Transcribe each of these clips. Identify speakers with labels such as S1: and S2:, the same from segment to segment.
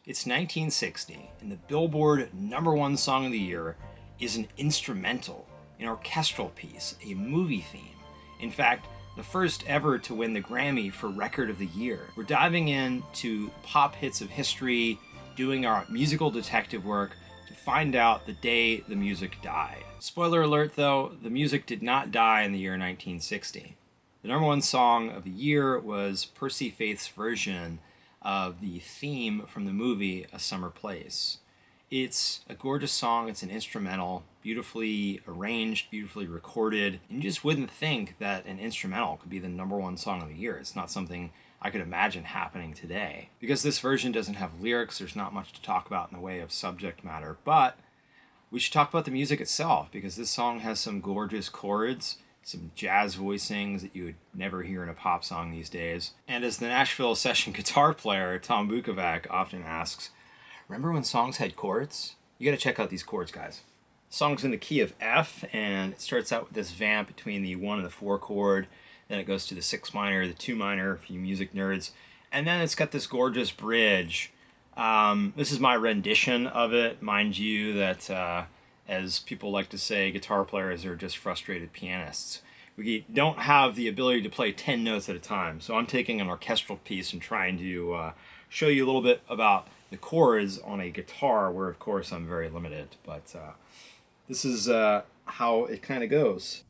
S1: It's 1960, and the Billboard #1 song of the year is an instrumental, an orchestral piece, a movie theme. In fact, the first ever to win the Grammy for Record of the Year. We're diving into pop hits of history, doing our musical detective work to find out the day the music died. Spoiler alert though, the music did not die in the year 1960. The #1 song of the year was Percy Faith's version of the theme from the movie A Summer Place. It's a gorgeous song, it's an instrumental, beautifully arranged, beautifully recorded, and you just wouldn't think that an instrumental could be the #1 song of the year. It's not something I could imagine happening today. Because this version doesn't have lyrics, there's not much to talk about in the way of subject matter, but we should talk about the music itself, because this song has some gorgeous chords, some jazz voicings that you would never hear in a pop song these days. And as the Nashville session guitar player, Tom Bukovac, often asks, remember when songs had chords? You gotta check out these chords, guys. The song's in the key of F, and it starts out with this vamp between the 1 and the 4 chord, then it goes to the 6 minor, the 2 minor, for you music nerds, and then it's got this gorgeous bridge. This is my rendition of it. Mind you that as people like to say, guitar players are just frustrated pianists. We don't have the ability to play 10 notes at a time, so I'm taking an orchestral piece and trying to show you a little bit about the chords on a guitar, where of course I'm very limited, but this is how it kind of goes.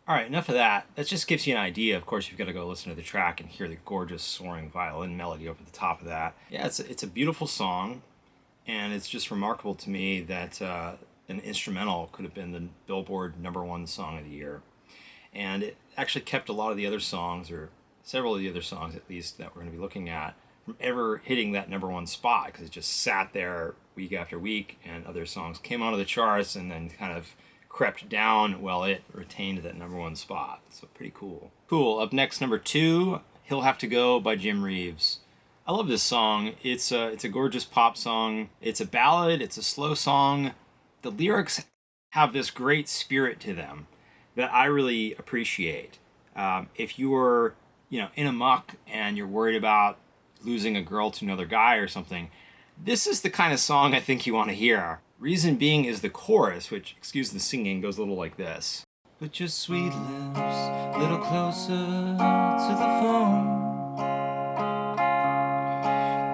S1: Alright, enough of that. That just gives you an idea. Of course, you've got to go listen to the track and hear the gorgeous soaring violin melody over the top of that. Yeah, it's a beautiful song, and it's just remarkable to me that an instrumental could have been the Billboard #1 song of the year. And it actually kept a lot of the other songs, or several of the other songs at least, that we're going to be looking at, from ever hitting that #1 spot, because it just sat there week after week, and other songs came onto the charts and then kind of crept down while it retained that #1 spot. So pretty cool. Cool. Up next, number 2, He'll Have to Go by Jim Reeves. I love this song. It's a gorgeous pop song. It's a ballad. It's a slow song. The lyrics have this great spirit to them that I really appreciate. If you're, in a muck and you're worried about losing a girl to another guy or something, this is the kind of song I think you want to hear. Reason being is the chorus, which, excuse the singing, goes a little like this. Put your sweet lips a little closer to the phone.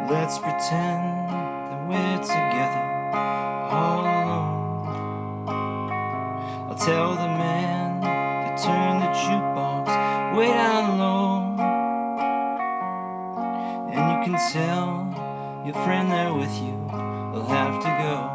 S1: Let's pretend that we're together all alone. I'll tell the man to turn the jukebox way down low, and you can tell your friend there with you will have to go.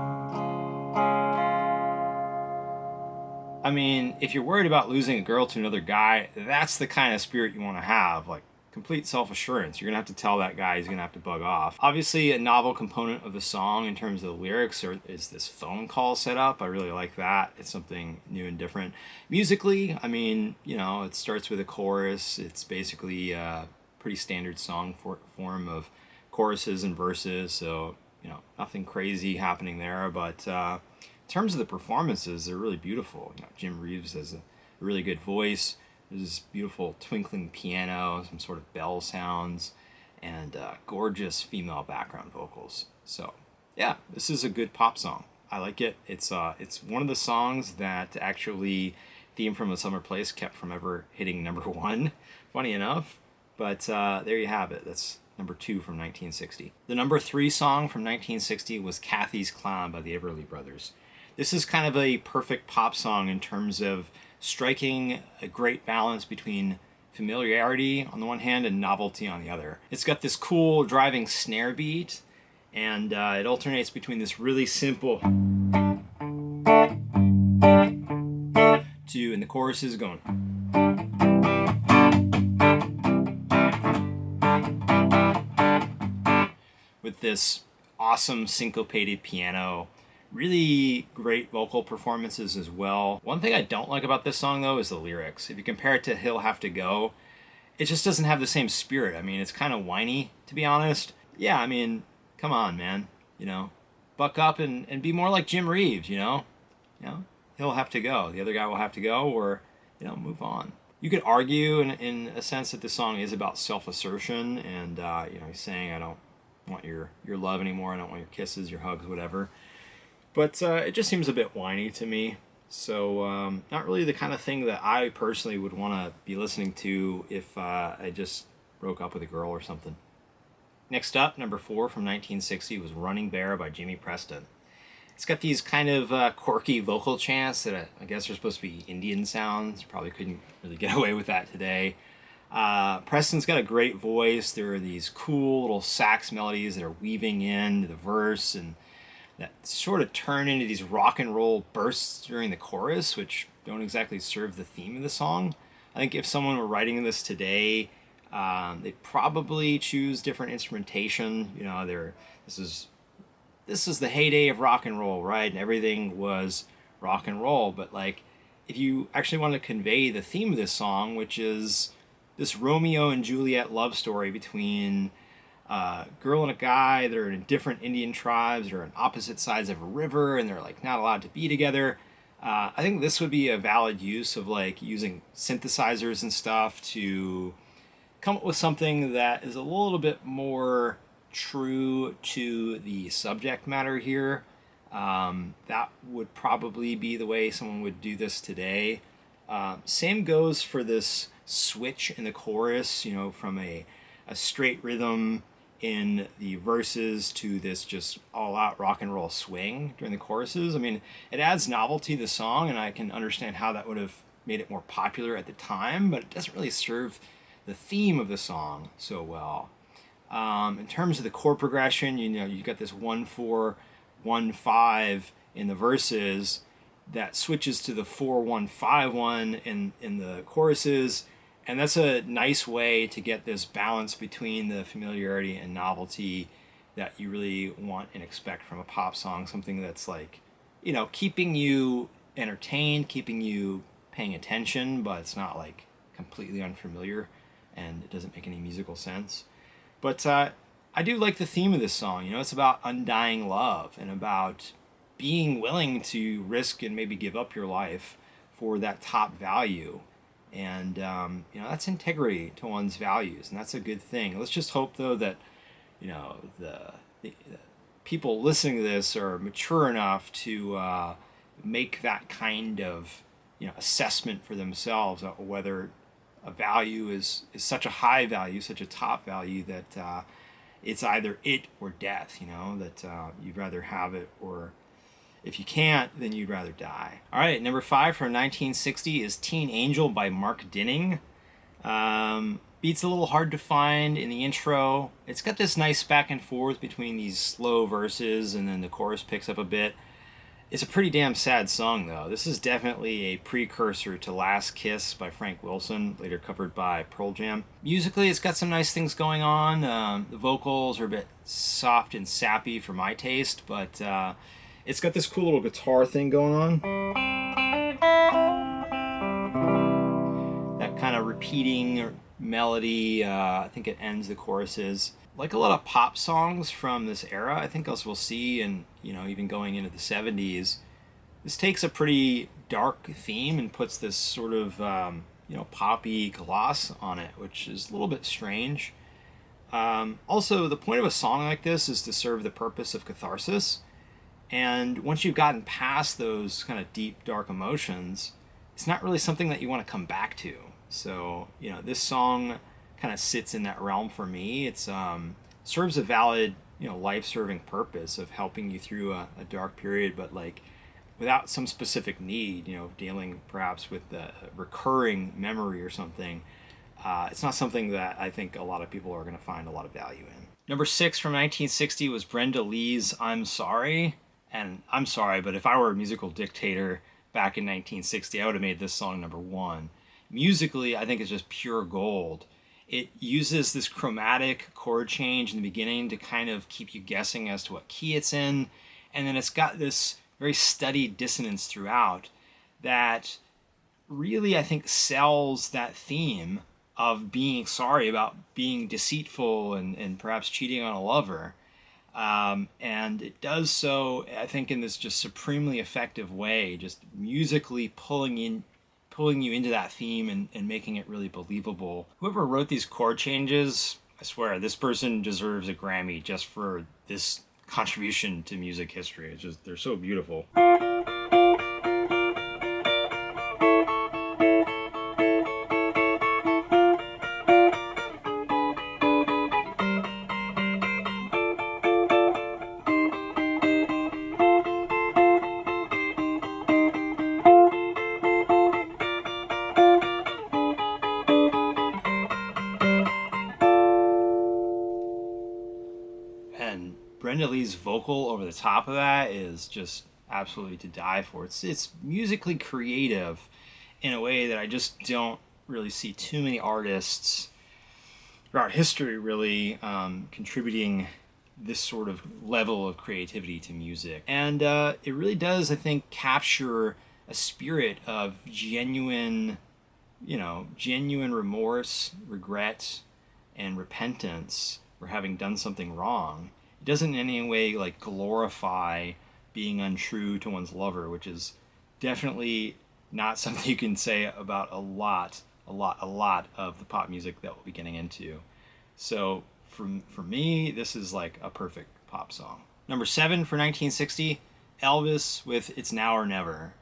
S1: I mean, if you're worried about losing a girl to another guy, that's the kind of spirit you want to have, like complete self-assurance. You're going to have to tell that guy he's going to have to bug off. Obviously, a novel component of the song in terms of the lyrics is this phone call setup. I really like that. It's something new and different. Musically, I mean, it starts with a chorus. It's basically a pretty standard song form of choruses and verses, so, nothing crazy happening there, but in terms of the performances, they're really beautiful. Jim Reeves has a really good voice. There's this beautiful twinkling piano, some sort of bell sounds, and gorgeous female background vocals. So, yeah, this is a good pop song. I like it. It's one of the songs that actually Theme from A Summer Place kept from ever hitting #1, funny enough. But there you have it. That's number 2 from 1960. The number 3 song from 1960 was Cathy's Clown by the Everly Brothers. This is kind of a perfect pop song in terms of striking a great balance between familiarity on the one hand and novelty on the other. It's got this cool driving snare beat, and it alternates between this really simple to, and the chorus is going. with this awesome syncopated piano. Really great vocal performances as well. One thing I don't like about this song, though, is the lyrics. If you compare it to He'll Have to Go, it just doesn't have the same spirit. I mean, it's kind of whiny, to be honest. Yeah, I mean, come on, man. Buck up and be more like Jim Reeves, He'll have to go. The other guy will have to go, or, move on. You could argue in a sense that the song is about self-assertion, and, he's saying, I don't want your love anymore, I don't want your kisses, your hugs, whatever. But it just seems a bit whiny to me. So not really the kind of thing that I personally would want to be listening to if I just broke up with a girl or something. Next up, number 4 from 1960 was Running Bear by Jimmy Preston. It's got these kind of quirky vocal chants that I guess are supposed to be Indian sounds. Probably couldn't really get away with that today. Preston's got a great voice. There are these cool little sax melodies that are weaving into the verse and that sort of turn into these rock and roll bursts during the chorus, which don't exactly serve the theme of the song. I think if someone were writing this today, they'd probably choose different instrumentation. This is the heyday of rock and roll, right? And everything was rock and roll. But like, if you actually want to convey the theme of this song, which is this Romeo and Juliet love story between a girl and a guy that are in different Indian tribes that are on opposite sides of a river and they're like not allowed to be together. I think this would be a valid use of like using synthesizers and stuff to come up with something that is a little bit more true to the subject matter here. That would probably be the way someone would do this today. Same goes for this switch in the chorus, from a straight rhythm in the verses to this just all-out rock and roll swing during the choruses. I mean, it adds novelty to the song, and I can understand how that would have made it more popular at the time, but it doesn't really serve the theme of the song so well. In terms of the chord progression, you got this 1-4, 1-5 in the verses that switches to the 4-1-5-1 in the choruses. And that's a nice way to get this balance between the familiarity and novelty that you really want and expect from a pop song. Something that's like, keeping you entertained, keeping you paying attention, but it's not like completely unfamiliar and it doesn't make any musical sense. But I do like the theme of this song. It's about undying love and about being willing to risk and maybe give up your life for that top value. And, that's integrity to one's values, and that's a good thing. Let's just hope, though, that, the people listening to this are mature enough to make that kind of, assessment for themselves, whether a value is such a high value, such a top value that it's either it or death, that you'd rather have it, or if you can't, then you'd rather die. All right, number 5 from 1960 is Teen Angel by Mark Dinning. Beat's a little hard to find in the intro. It's got this nice back and forth between these slow verses, and then the chorus picks up a bit. It's a pretty damn sad song, though. This is definitely a precursor to Last Kiss by Frank Wilson, later covered by Pearl Jam. Musically, it's got some nice things going on. The vocals are a bit soft and sappy for my taste, but it's got this cool little guitar thing going on. That kind of repeating melody. I think it ends the choruses. Like a lot of pop songs from this era, I think as we'll see, and even going into the 70s, this takes a pretty dark theme and puts this sort of poppy gloss on it, which is a little bit strange. Also, the point of a song like this is to serve the purpose of catharsis. And once you've gotten past those kind of deep, dark emotions, it's not really something that you want to come back to. So, this song kind of sits in that realm for me. It's serves a valid, life-serving purpose of helping you through a dark period, but like without some specific need, dealing perhaps with the recurring memory or something. It's not something that I think a lot of people are going to find a lot of value in. Number 6 from 1960 was Brenda Lee's I'm Sorry. And I'm sorry, but if I were a musical dictator back in 1960, I would have made this song number 1. Musically, I think it's just pure gold. It uses this chromatic chord change in the beginning to kind of keep you guessing as to what key it's in. And then it's got this very studied dissonance throughout that really, I think, sells that theme of being sorry about being deceitful and perhaps cheating on a lover. And it does so, I think, in this just supremely effective way, just musically pulling you into that theme and making it really believable. Whoever wrote these chord changes, I swear, this person deserves a Grammy just for this contribution to music history. It's just, they're so beautiful. And Brenda Lee's vocal over the top of that is just absolutely to die for. It's musically creative in a way that I just don't really see too many artists throughout history really contributing this sort of level of creativity to music. And it really does, I think, capture a spirit of genuine remorse, regret, and repentance for having done something wrong. It doesn't in any way like glorify being untrue to one's lover, which is definitely not something you can say about a lot of the pop music that we'll be getting into. So for me, this is like a perfect pop song. Number 7 for 1960, Elvis with It's Now or Never.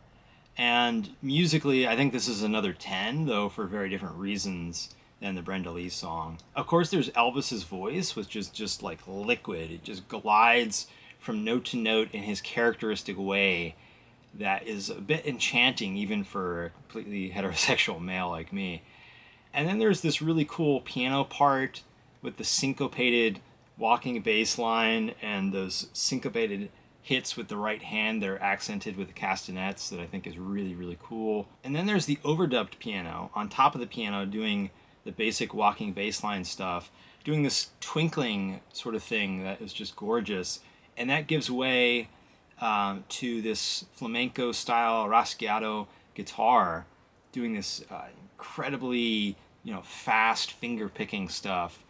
S1: And musically, I think this is another 10, though for very different reasons than the Brenda Lee song. Of course, there's Elvis's voice, which is just like liquid. It just glides from note to note in his characteristic way that is a bit enchanting even for a completely heterosexual male like me. And then there's this really cool piano part with the syncopated walking bass line and those syncopated hits with the right hand that are accented with the castanets that I think is really, really cool. And then there's the overdubbed piano on top of the piano doing the basic walking bass line stuff, doing this twinkling sort of thing that is just gorgeous. And that gives way to this flamenco style rasgueado guitar doing this incredibly fast finger picking stuff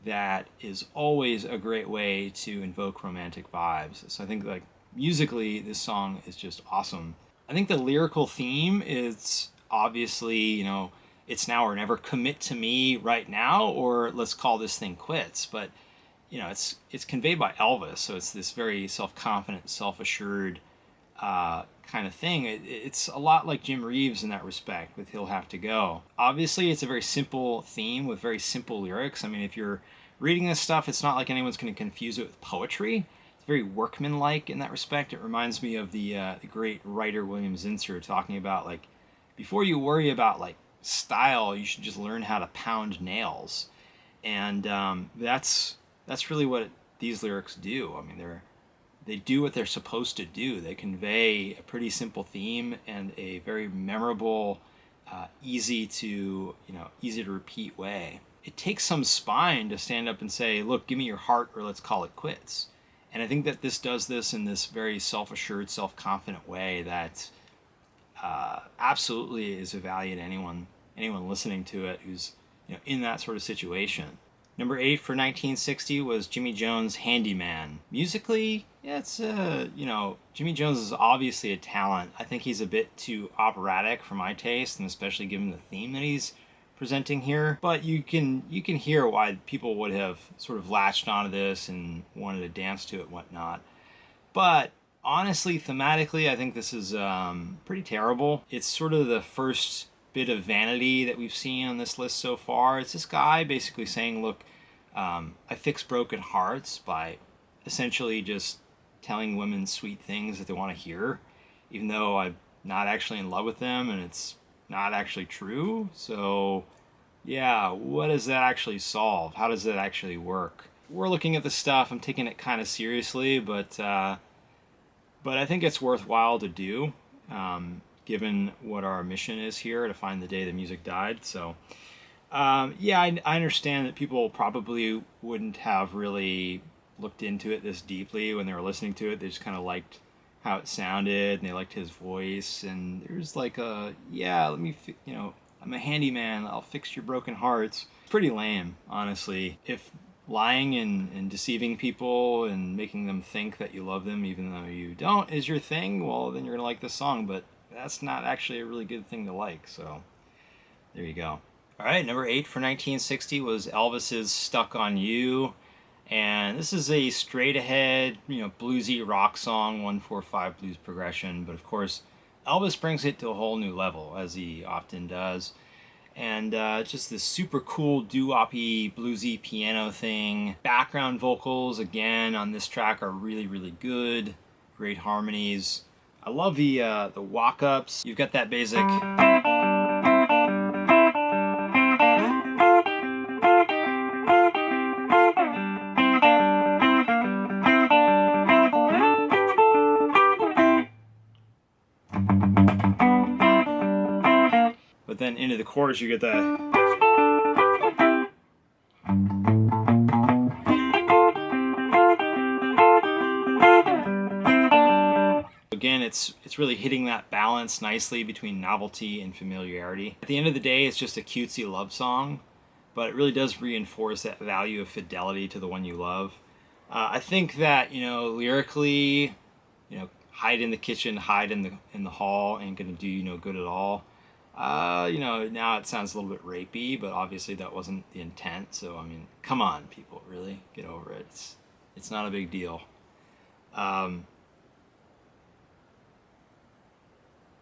S1: that is always a great way to invoke romantic vibes. So I think like musically this song is just awesome. I think the lyrical theme is obviously it's now or never, commit to me right now, or let's call this thing quits. But it's conveyed by Elvis, so it's this very self-confident, self-assured kind of thing. It's a lot like Jim Reeves in that respect with He'll Have to Go. Obviously, it's a very simple theme with very simple lyrics. I mean, if you're reading this stuff, it's not like anyone's going to confuse it with poetry. It's very workmanlike in that respect. It reminds me of the great writer William Zinsser talking about, like, before you worry about, like, style, you should just learn how to pound nails. And that's really what these lyrics do. I mean, they do what they're supposed to do. They convey a pretty simple theme and a very memorable, easy to repeat way. It takes some spine to stand up and say, look, give me your heart or let's call it quits. And I think that this does this in this very self-assured, self-confident way that absolutely is a value to anyone listening to it who's in that sort of situation. Number 8 for 1960 was Jimmy Jones' Handyman. Musically, yeah, it's Jimmy Jones is obviously a talent. I think he's a bit too operatic for my taste, and especially given the theme that he's presenting here. But you can hear why people would have sort of latched onto this and wanted to dance to it and whatnot. But honestly, thematically, I think this is pretty terrible. It's sort of the first bit of vanity that we've seen on this list so far. It's this guy basically saying, look, I fix broken hearts by essentially just telling women sweet things that they want to hear, even though I'm not actually in love with them and it's not actually true. So yeah, what does that actually solve? How does that actually work? We're looking at this stuff, I'm taking it kind of seriously, but I think it's worthwhile to do, given what our mission is here, to find the day the music died. So Yeah, I understand that people probably wouldn't have really looked into it this deeply when they were listening to it. They just kind of liked how it sounded and they liked his voice. And there's like a, yeah, I'm a handyman, I'll fix your broken hearts. Pretty lame, honestly. If lying and deceiving people and making them think that you love them even though you don't is your thing, well, then you're going to like this song. But that's not actually a really good thing to like. So there you go. All right, number 8 for 1960 was Elvis's "Stuck on You," and this is a straight ahead, bluesy rock song, 1/4/5 blues progression. But of course, Elvis brings it to a whole new level, as he often does. And just this super cool doo-woppy bluesy piano thing. Background vocals again on this track are really, really good. Great harmonies. I love the walk-ups. You've got that basic. But then into the chorus, you get the. Again, it's really hitting that balance nicely between novelty and familiarity. At the end of the day, it's just a cutesy love song, but it really does reinforce that value of fidelity to the one you love. I think that lyrically, hide in the kitchen, hide in the hall, ain't gonna do you no good at all. Now it sounds a little bit rapey, but obviously that wasn't the intent. So I mean, come on, people, really get over it. It's not a big deal.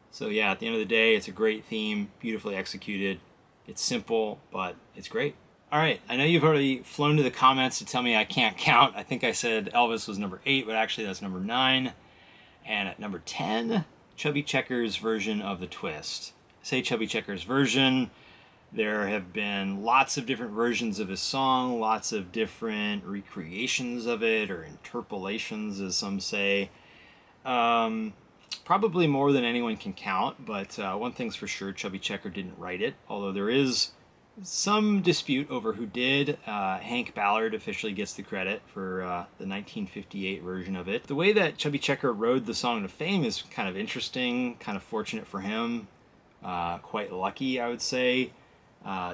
S1: So yeah, at the end of the day, it's a great theme, beautifully executed. It's simple, but it's great. All right, I know you've already flown to the comments to tell me I can't count. I think I said Elvis was number 8, but actually that's number 9. And at number 10, Chubby Checker's version of The Twist. I say Chubby Checker's version. There have been lots of different versions of his song, lots of different recreations of it, or interpolations, as some say. Probably more than anyone can count, but one thing's for sure, Chubby Checker didn't write it, although there is some dispute over who did. Hank Ballard officially gets the credit for the 1958 version of it. The way that Chubby Checker rode the song to fame is kind of interesting, kind of fortunate for him, quite lucky, I would say.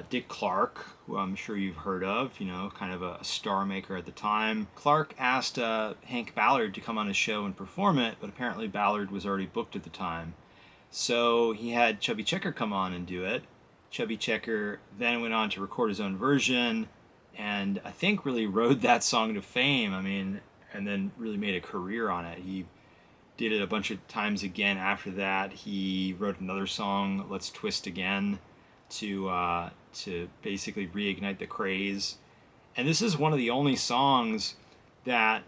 S1: Dick Clark, who I'm sure you've heard of, kind of a star maker at the time. Clark asked Hank Ballard to come on his show and perform it, but apparently Ballard was already booked at the time. So he had Chubby Checker come on and do it. Chubby Checker then went on to record his own version, and I think really rode that song to fame. I mean, and then really made a career on it. He did it a bunch of times again after that. He wrote another song, Let's Twist Again, to basically reignite the craze. And this is one of the only songs that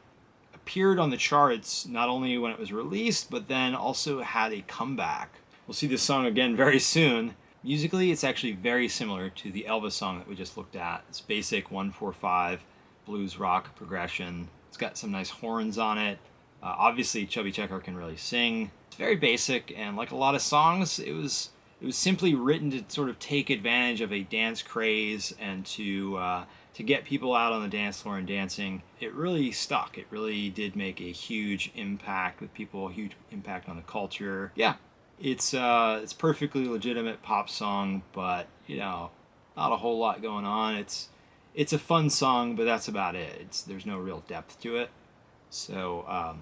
S1: appeared on the charts not only when it was released, but then also had a comeback. We'll see this song again very soon. Musically, it's actually very similar to the Elvis song that we just looked at. It's basic 1/4/5 blues rock progression. It's got some nice horns on it. Obviously, Chubby Checker can really sing. It's very basic, and like a lot of songs, it was simply written to sort of take advantage of a dance craze and to get people out on the dance floor and dancing. It really stuck. It really did make a huge impact with people, a huge impact on the culture. Yeah, it's perfectly legitimate pop song, but not a whole lot going on. It's a fun song, but that's about it. There's no real depth to it. So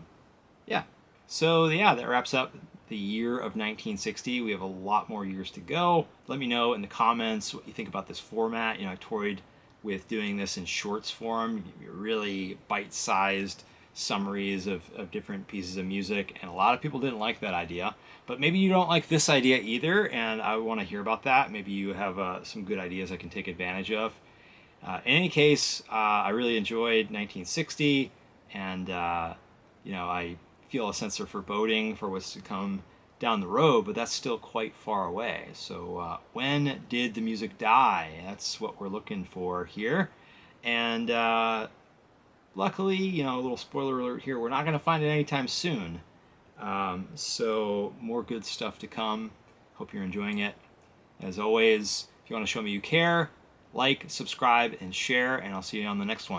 S1: yeah. So yeah, that wraps up the year of 1960. We have a lot more years to go. Let me know in the comments what you think about this format. I toyed with doing this in shorts form, really bite-sized summaries of different pieces of music, and a lot of people didn't like that idea. But maybe you don't like this idea either, and I want to hear about that. Maybe you have some good ideas I can take advantage of. In any case, I really enjoyed 1960, and I feel a sense of foreboding for what's to come down the road, but that's still quite far away. So when did the music die? That's what we're looking for here. And luckily, a little spoiler alert here, we're not going to find it anytime soon. So more good stuff to come. Hope you're enjoying it. As always, if you want to show me you care, like, subscribe, and share, and I'll see you on the next one.